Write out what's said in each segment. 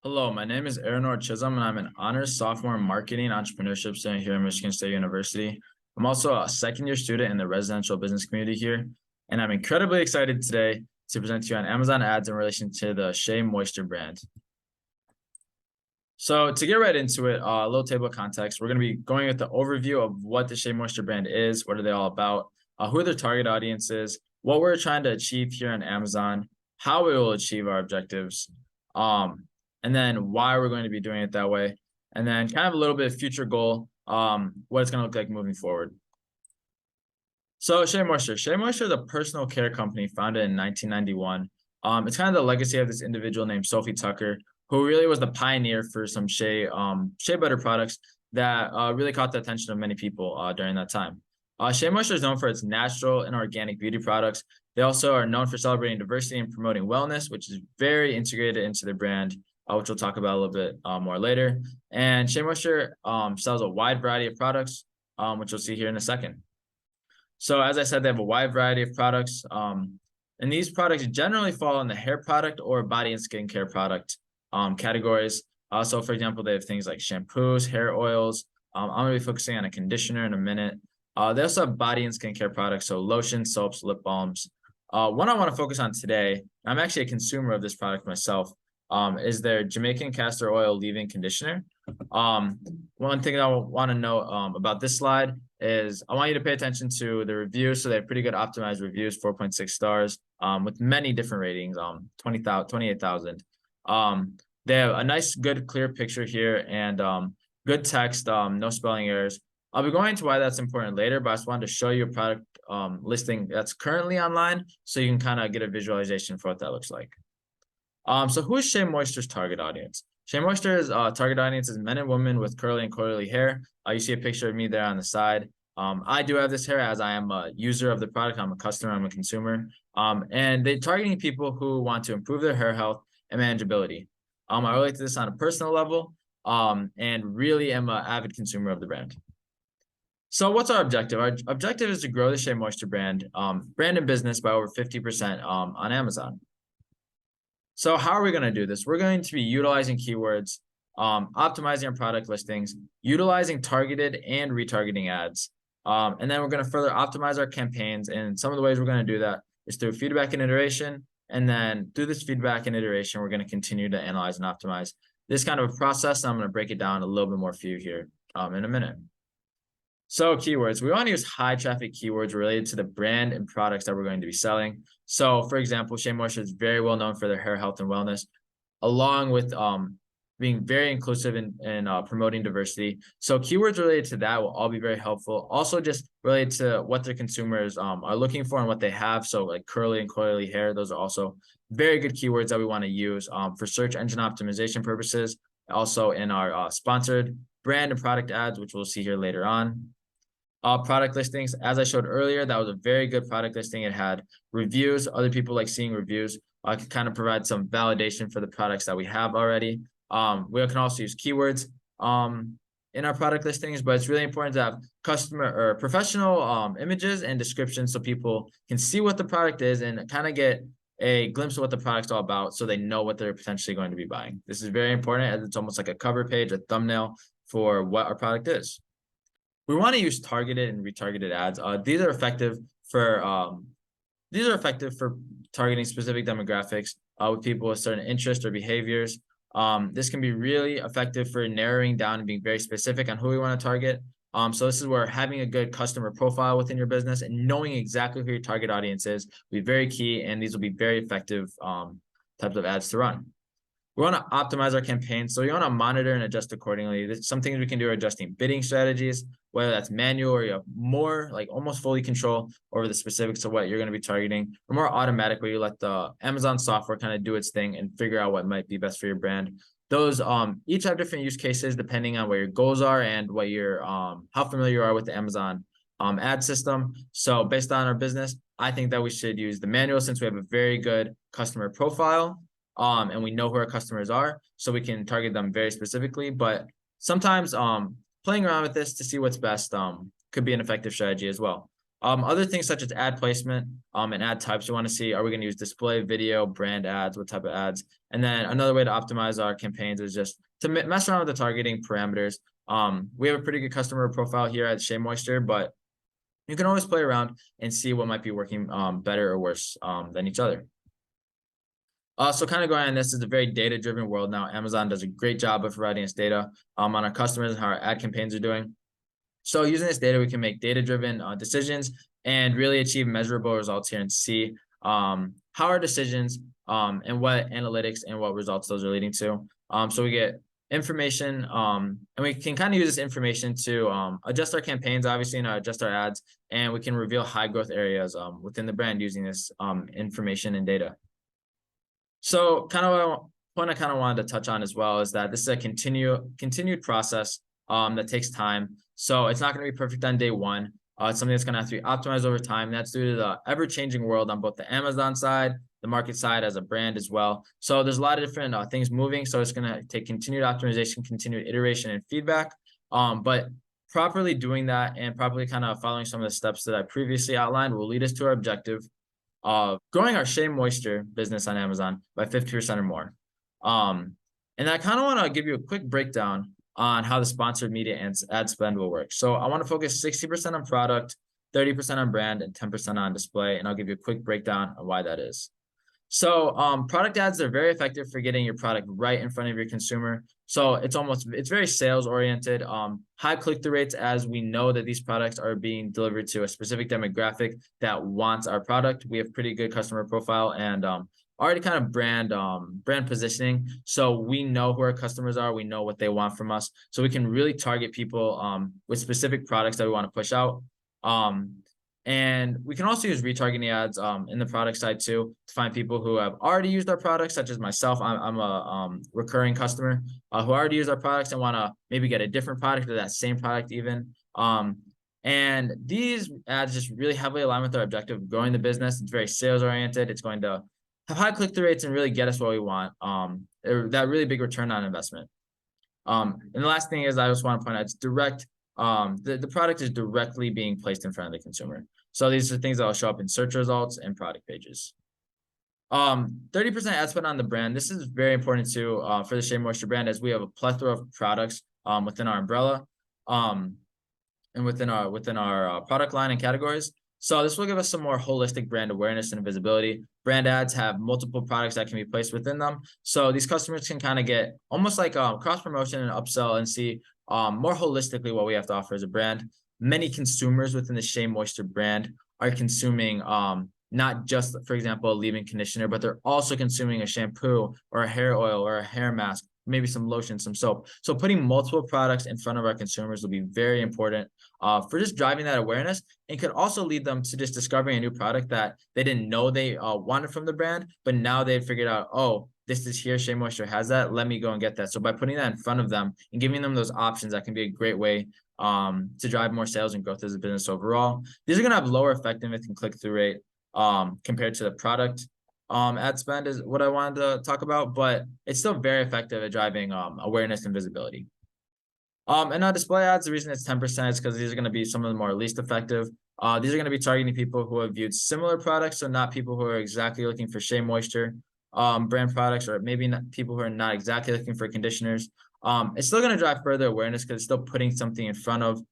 Hello, my name is Aronor Chisholm, and I'm an honors sophomore in marketing entrepreneurship student here at Michigan State University. I'm also a second-year student in the residential business community here, and I'm incredibly excited today to present to you on Amazon ads in relation to the Shea Moisture brand. So to get right into it, a little table of context. We're going to be going with the overview of what the Shea Moisture brand is, what are they all about, who their target audience is, what we're trying to achieve here on Amazon, how we will achieve our objectives, and then why we're going to be doing it that way, and then kind of a little bit of future goal, what it's going to look like moving forward. So Shea Moisture. Shea Moisture is a personal care company founded in 1991. It's kind of the legacy of this individual named Sophie Tucker, who really was the pioneer for some shea butter products that really caught the attention of many people during that time. Shea Moisture is known for its natural and organic beauty products. They also are known for celebrating diversity and promoting wellness, which is very integrated into their brand, which we'll talk about a little bit more later. And Shea Moisture sells a wide variety of products, which you'll see here in a second. So as I said, they have a wide variety of products. And these products generally fall in the hair product or body and skincare product categories. So for example, they have things like shampoos, hair oils. I'm going to be focusing on a conditioner in a minute. They also have body and skincare products, so lotions, soaps, lip balms. One I want to focus on today, I'm actually a consumer of this product myself, is their Jamaican castor oil leave-in conditioner. One thing I want to note about this slide is I want you to pay attention to the reviews. So they have pretty good optimized reviews, 4.6 stars, with many different ratings, 28,000. They have a nice, good, clear picture here and good text, no spelling errors. I'll be going into why that's important later, but I just wanted to show you a product listing that's currently online so you can kind of get a visualization for what that looks like. So who is Shea Moisture's target audience? Shea Moisture's target audience is men and women with curly and coily hair. You see a picture of me there on the side. I do have this hair as I am a user of the product. I'm a customer, I'm a consumer. And they're targeting people who want to improve their hair health and manageability. I relate to this on a personal level and really am an avid consumer of the brand. So what's our objective? Our objective is to grow the Shea Moisture brand and business by over 50% on Amazon. So how are we going to do this? We're going to be utilizing keywords, optimizing our product listings, utilizing targeted and retargeting ads. And then we're going to further optimize our campaigns. And some of the ways we're going to do that is through feedback and iteration. And then through this feedback and iteration, we're going to continue to analyze and optimize this kind of a process. I'm going to break it down a little bit more for you here in a minute. So keywords, we want to use high traffic keywords related to the brand and products that we're going to be selling. So for example, Shea Moisture is very well known for their hair health and wellness, along with being very inclusive in promoting diversity. So keywords related to that will all be very helpful. Also just related to what their consumers are looking for and what they have. So like curly and coily hair, those are also very good keywords that we want to use for search engine optimization purposes. Also in our sponsored brand and product ads, which we'll see here later on. Product listings, as I showed earlier, that was a very good product listing. It had reviews. Other people like seeing reviews. I can kind of provide some validation for the products that we have already. We can also use keywords in our product listings, but it's really important to have customer or professional images and descriptions so people can see what the product is and kind of get a glimpse of what the product's all about so they know what they're potentially going to be buying. This is very important as it's almost like a cover page, a thumbnail for what our product is. We want to use targeted and retargeted ads. These are effective for targeting specific demographics with people with certain interests or behaviors. This can be really effective for narrowing down and being very specific on who we want to target. So this is where having a good customer profile within your business and knowing exactly who your target audience is will be very key, and these will be very effective types of ads to run. We want to optimize our campaigns, so you want to monitor and adjust accordingly. Some things we can do are adjusting bidding strategies, whether that's manual or you have more like almost fully control over the specifics of what you're going to be targeting, or more automatic where you let the Amazon software kind of do its thing and figure out what might be best for your brand. Those each have different use cases depending on what your goals are and what your how familiar you are with the Amazon ad system. So based on our business, I think that we should use the manual since we have a very good customer profile. And we know who our customers are, so we can target them very specifically. But sometimes playing around with this to see what's best could be an effective strategy as well. Other things such as ad placement and ad types we want to see. Are we going to use display, video, brand ads? What type of ads? And then another way to optimize our campaigns is just to mess around with the targeting parameters. We have a pretty good customer profile here at Shea Moisture, but you can always play around and see what might be working better or worse than each other. So kind of going on, this is a very data-driven world now. Amazon does a great job of providing us data on our customers and how our ad campaigns are doing. So using this data, we can make data-driven decisions and really achieve measurable results here and see how our decisions and what analytics and what results those are leading to. So we get information and we can kind of use this information to adjust our campaigns, obviously, and adjust our ads, and we can reveal high growth areas within the brand using this information and data. So kind of a point I kind of wanted to touch on as well is that this is a continued process that takes time. So it's not going to be perfect on day one. It's something that's going to have to be optimized over time. That's due to the ever-changing world on both the Amazon side, the market side as a brand as well. So there's a lot of different things moving. So it's going to take continued optimization, continued iteration and feedback. But properly doing that and properly kind of following some of the steps that I previously outlined will lead us to our objective of growing our Shea Moisture business on Amazon by 50% or more. And I kind of want to give you a quick breakdown on how the sponsored media and ad spend will work. So I want to focus 60% on product, 30% on brand, and 10% on display. And I'll give you a quick breakdown on why that is. So product ads are very effective for getting your product right in front of your consumer. So it's very sales oriented, high click-through rates, as we know that these products are being delivered to a specific demographic that wants our product. We have pretty good customer profile and already kind of brand positioning. So we know who our customers are. We know what they want from us. So we can really target people with specific products that we want to push out. And we can also use retargeting ads in the product side too to find people who have already used our products, such as myself. I'm a recurring customer who already use our products and want to maybe get a different product or that same product even. And these ads just really heavily align with our objective of growing the business. It's very sales oriented. It's going to have high click-through rates and really get us what we want. That really big return on investment. And the last thing is I just want to point out it's direct. The product is directly being placed in front of the consumer. So these are things that will show up in search results and product pages. 30% ad spend on the brand. This is very important too for the Shea Moisture brand, as we have a plethora of products within our umbrella and within our product line and categories. So this will give us some more holistic brand awareness and visibility. Brand ads have multiple products that can be placed within them. So these customers can kind of get almost like cross promotion and upsell and see more holistically what we have to offer as a brand. Many consumers within the Shea Moisture brand are consuming not just, for example, a leave-in conditioner, but they're also consuming a shampoo or a hair oil or a hair mask, maybe some lotion, some soap. So putting multiple products in front of our consumers will be very important for just driving that awareness, and could also lead them to just discovering a new product that they didn't know they wanted from the brand, but now they've figured out, oh, this is here, Shea Moisture has that, let me go and get that. So by putting that in front of them and giving them those options, that can be a great way to drive more sales and growth as a business overall. These are going to have lower effectiveness and click-through rate compared to the product ad spend is what I wanted to talk about, but it's still very effective at driving awareness and visibility. And on display ads, the reason it's 10% is because these are going to be some of the more least effective. These are going to be targeting people who have viewed similar products, so not people who are exactly looking for Shea Moisture brand products, or maybe not people who are not exactly looking for conditioners. It's still going to drive further awareness because it's still putting something in front of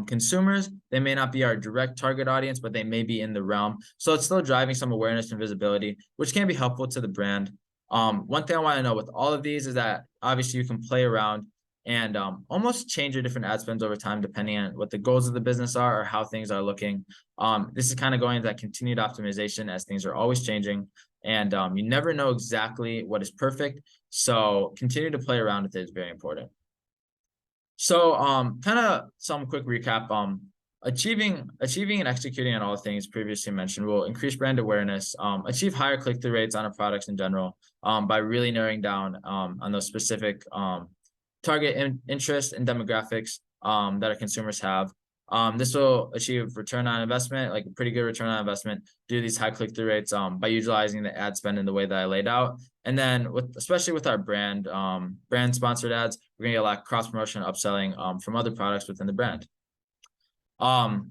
consumers. They may not be our direct target audience, but they may be in the realm. So it's still driving some awareness and visibility, which can be helpful to the brand. One thing I want to know with all of these is that obviously you can play around and almost change your different ad spends over time, depending on what the goals of the business are or how things are looking. This is kind of going into that continued optimization as things are always changing, and you never know exactly what is perfect. So continue to play around with it is very important. So kind of some quick recap. Achieving and executing on all the things previously mentioned will increase brand awareness, achieve higher click-through rates on our products in general by really narrowing down on those specific target interest and demographics that our consumers have. This will achieve return on investment, like a pretty good return on investment due to these high click-through rates by utilizing the ad spend in the way that I laid out. And then especially with our brand sponsored ads, we're gonna get a lot of cross promotion and upselling from other products within the brand.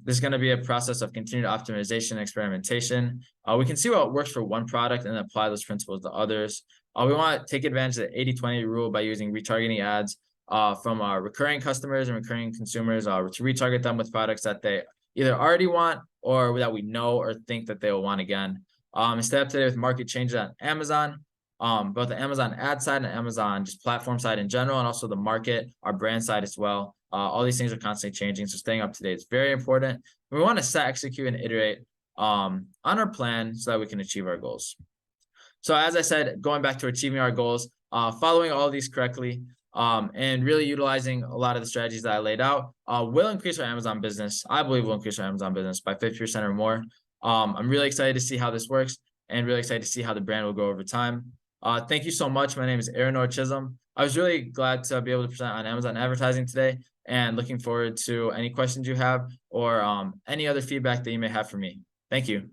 This is going to be a process of continued optimization and experimentation. We can see what works for one product and apply those principles to others. We want to take advantage of the 80-20 rule by using retargeting ads from our recurring customers and recurring consumers to retarget them with products that they either already want or that we know or think that they will want again. Stay up to date with market changes on Amazon, both the Amazon ad side and Amazon just platform side in general, and also the market, our brand side as well. All these things are constantly changing, so staying up to date is very important. We want to set, execute, and iterate on our plan so that we can achieve our goals. So as I said, going back to achieving our goals, following all of these correctly, and really utilizing a lot of the strategies that I laid out will increase our Amazon business. I believe will increase our Amazon business by 50% or more. I'm really excited to see how this works and really excited to see how the brand will go over time. Thank you so much. My name is Aronor Chisholm. I was really glad to be able to present on Amazon advertising today, and looking forward to any questions you have or any other feedback that you may have for me. Thank you.